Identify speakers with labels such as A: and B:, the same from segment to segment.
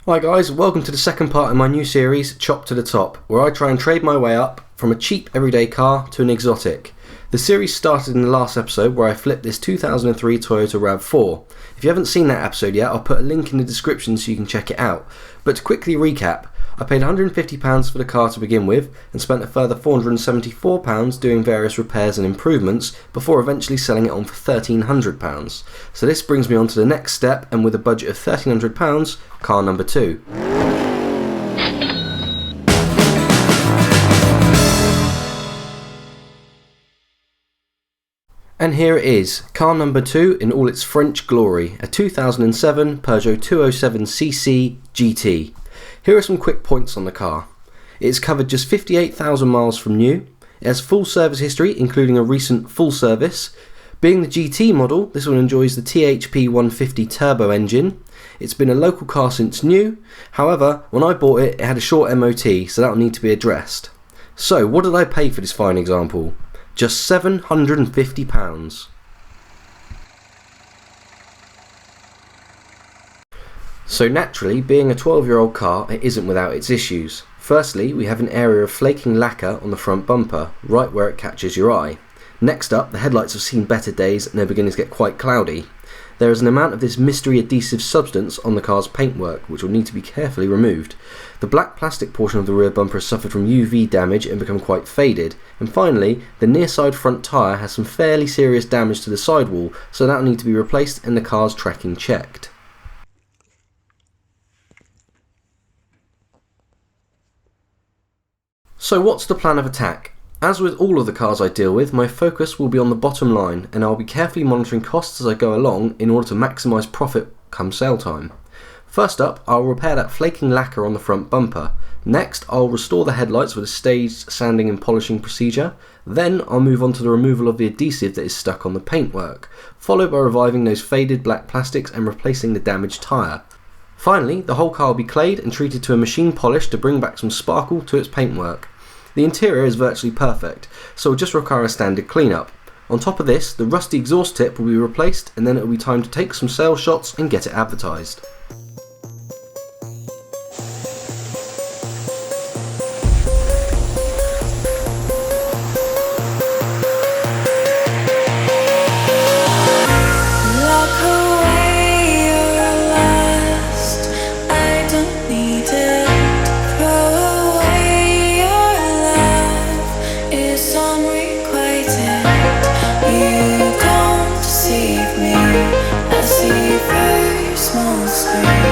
A: Hi guys, welcome to the second part of my new series, Chop to the Top, where I try and trade my way up from a cheap everyday car to an exotic. The series started in the last episode where I flipped this 2003 Toyota RAV4. If you haven't seen that episode yet, I'll put a link in the description so you can check it out. But to quickly recap, I paid £150 for the car to begin with and spent a further £474 doing various repairs and improvements before eventually selling it on for £1,300. So this brings me on to the next step, and with a budget of £1,300, car number 2. And here it is, car number 2 in all its French glory, a 2007 Peugeot 207cc GT. Here are some quick points on the car. It has covered just 58,000 miles from new. It has full service history, including a recent full service. Being the GT model, this one enjoys the THP 150 turbo engine. It's been a local car since new. However, when I bought it, it had a short MOT, so that will need to be addressed. So, what did I pay for this fine example? Just £750. So naturally, being a 12-year-old car, it isn't without its issues. Firstly, we have an area of flaking lacquer on the front bumper, right where it catches your eye. Next up, the headlights have seen better days and they're beginning to get quite cloudy. There is an amount of this mystery adhesive substance on the car's paintwork, which will need to be carefully removed. The black plastic portion of the rear bumper has suffered from UV damage and become quite faded. And finally, the near side front tyre has some fairly serious damage to the sidewall, so that will need to be replaced and the car's tracking checked. So what's the plan of attack? As with all of the cars I deal with, my focus will be on the bottom line, and I'll be carefully monitoring costs as I go along in order to maximise profit come sale time. First up, I'll repair that flaking lacquer on the front bumper. Next, I'll restore the headlights with a staged sanding and polishing procedure. Then I'll move on to the removal of the adhesive that is stuck on the paintwork, followed by reviving those faded black plastics and replacing the damaged tyre. Finally, the whole car will be clayed and treated to a machine polish to bring back some sparkle to its paintwork. The interior is virtually perfect, so it will just require a standard cleanup. On top of this, the rusty exhaust tip will be replaced, and then it will be time to take some sales shots and get it advertised.
B: You don't deceive me. I see very small screen.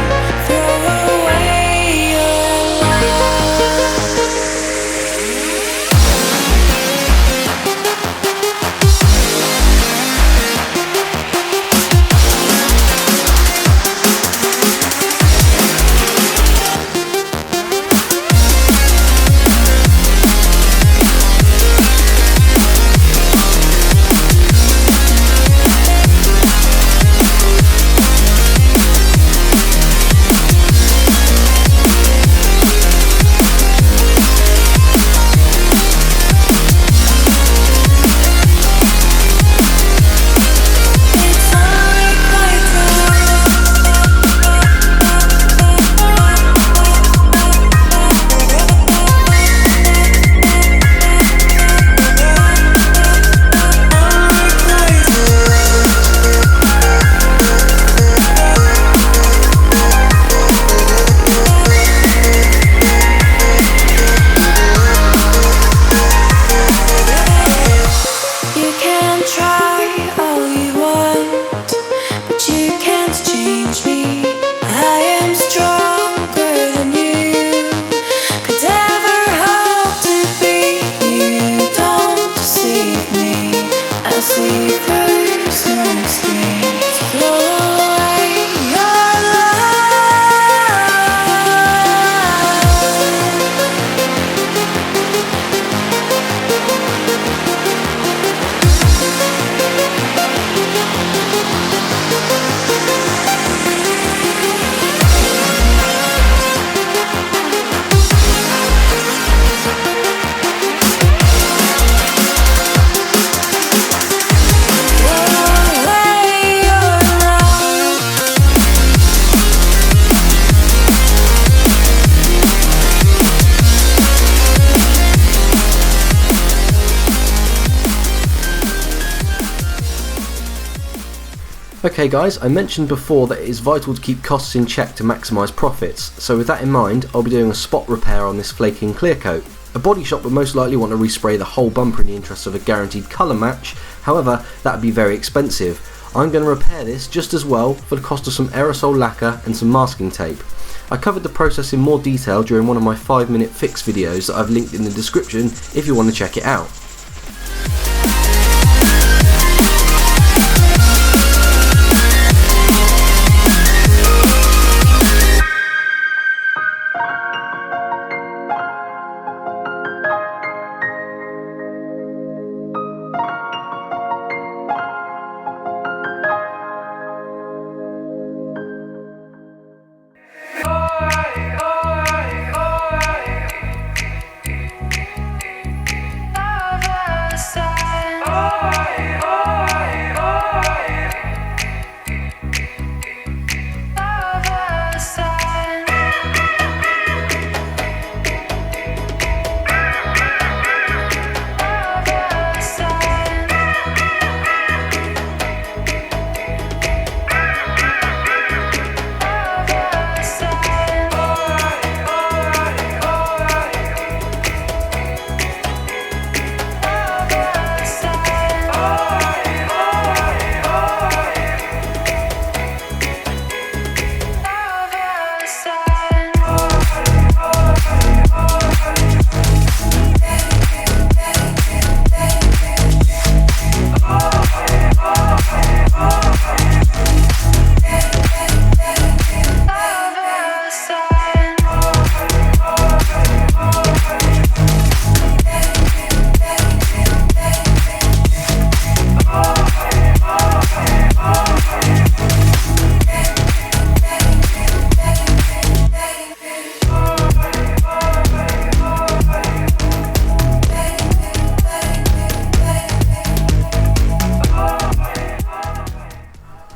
A: Okay guys, I mentioned before that it is vital to keep costs in check to maximise profits, so with that in mind I'll be doing a spot repair on this flaking clear coat. A body shop would most likely want to respray the whole bumper in the interest of a guaranteed colour match, however that would be very expensive. I'm going to repair this just as well for the cost of some aerosol lacquer and some masking tape. I covered the process in more detail during one of my 5-minute fix videos that I've linked in the description if you want to check it out.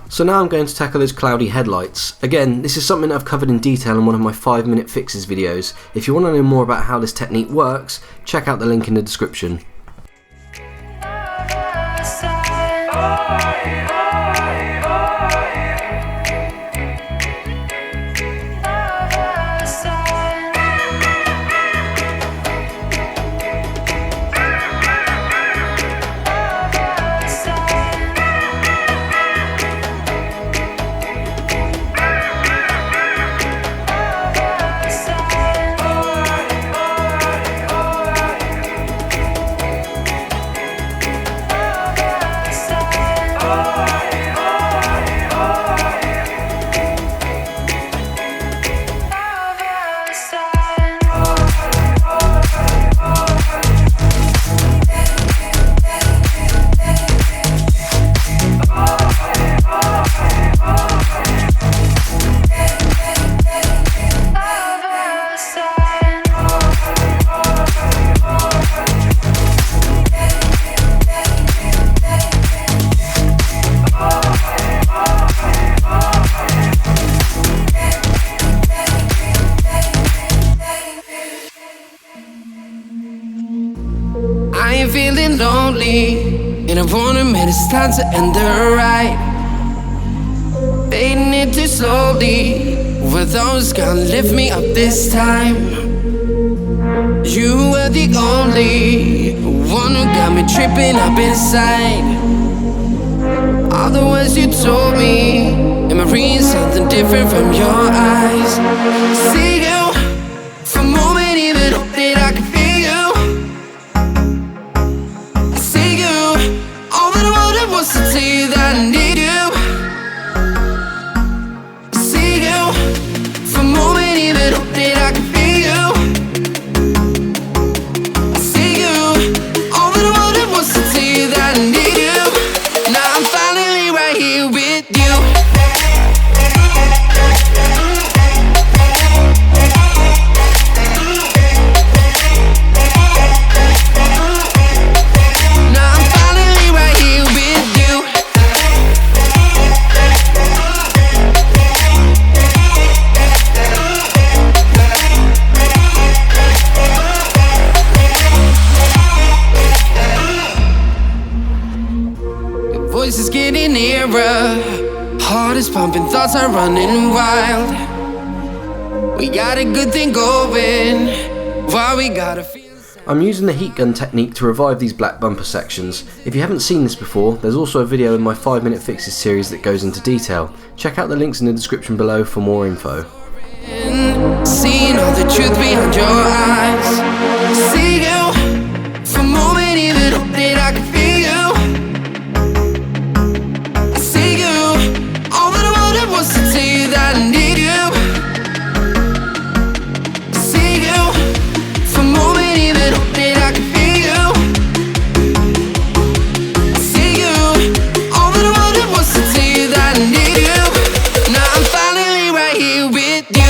A: So now I'm going to tackle those cloudy headlights. Again, this is something that I've covered in detail in one of my 5-minute fixes videos. If you want to know more about how this technique works, check out the link in the description.
B: Feeling lonely, and I wanna admit it's time to end the ride. Fading it too slowly, with those gonna lift me up this time. You were the only one who got me tripping up inside. All the words you told me, am I reading something different from your eyes? See you for a moment, even hope that I can feel you. Wants to tell you that I need you. See you for a moment, even hope that I can feel you. See you, all that I wanted was to tell you that I need you. Now I'm finally right here with you. pumping, thoughts are running wild. We got a good thing going, while we gotta feel.
A: I'm using the heat gun technique to revive these black bumper sections. If you haven't seen this before, there's also a video in my 5-minute fixes series that goes into detail. Check out the links in the description below for more info.
B: Seeing all the truth behind your eyes. See you for a moment, even hope that I can feel you. I see you, all that I wanted was to tell you that I need you. See you for a moment, even hope that I can feel you. I see you, all that I wanted was to tell you that I need you. Now I'm finally right here with you.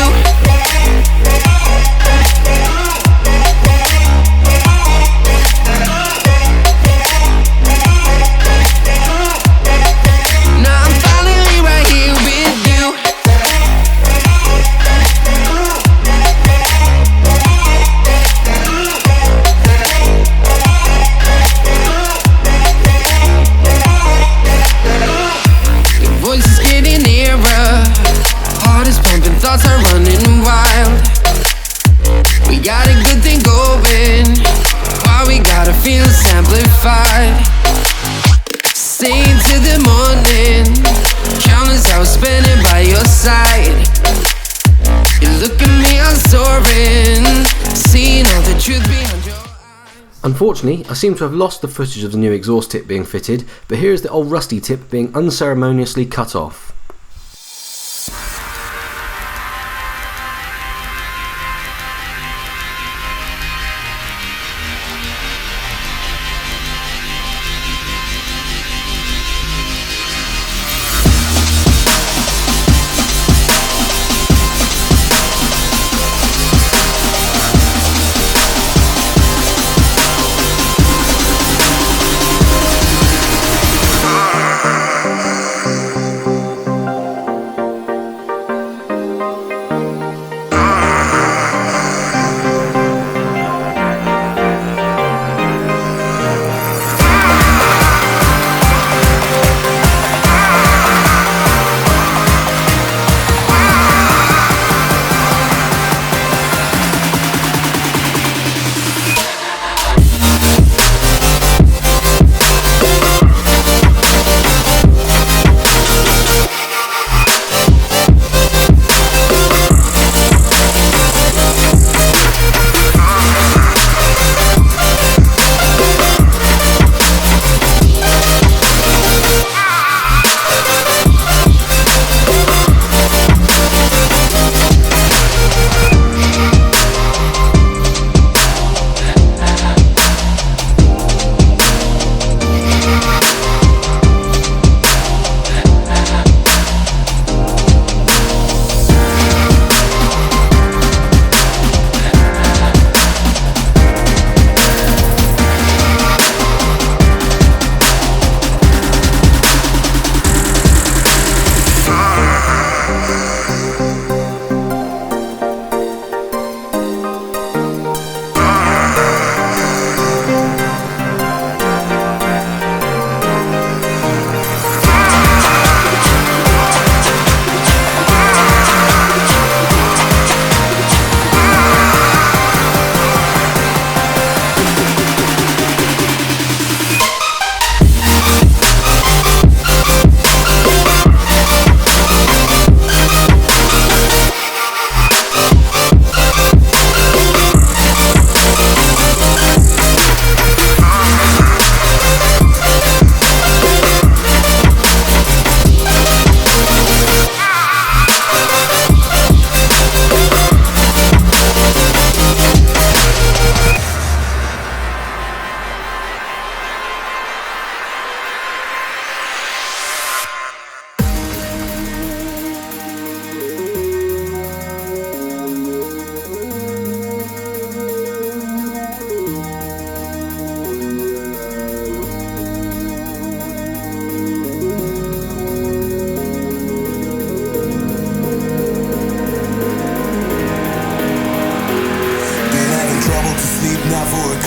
B: Thoughts are running wild. We got a good thing going, while we gotta feel amplified. Staying till the morning, countless hours spending by your side. You look at me, I'm soaring, seeing all the truth behind your eyes.
A: Unfortunately, I seem to have lost the footage of the new exhaust tip being fitted, but here is the old rusty tip being unceremoniously cut off.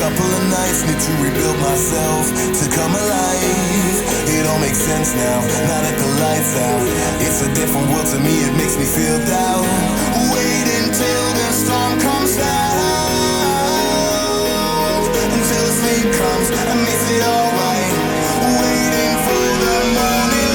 C: couple of nights, need to rebuild myself to come alive. It all makes sense now that the lights out. It's a different world to me, it makes me feel down. Wait until the storm comes out, until the sleep comes and makes it alright. Waiting for the morning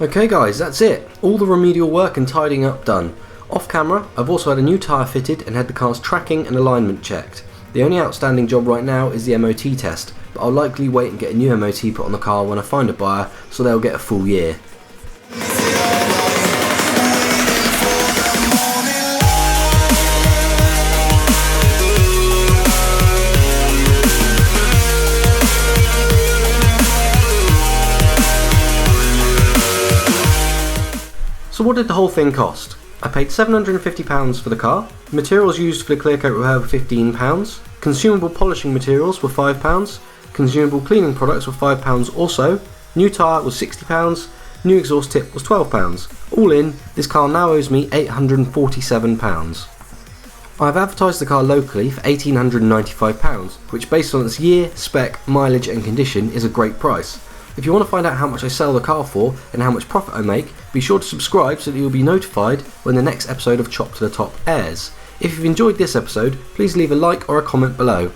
C: light.
A: Okay guys, that's it. All the remedial work and tidying up done. Off camera, I've also had a new tyre fitted and had the car's tracking and alignment checked. The only outstanding job right now is the MOT test, but I'll likely wait and get a new MOT put on the car when I find a buyer, so they'll get a full year. So what did the whole thing cost? I paid £750 for the car, materials used for the clear coat were £15, consumable polishing materials were £5, consumable cleaning products were £5 also, new tyre was £60, new exhaust tip was £12. All in, this car now owes me £847. I've advertised the car locally for £1,895, which based on its year, spec, mileage and condition is a great price. If you want to find out how much I sell the car for and how much profit I make, be sure to subscribe so that you'll be notified when the next episode of Chop to the Top airs. If you've enjoyed this episode, please leave a like or a comment below.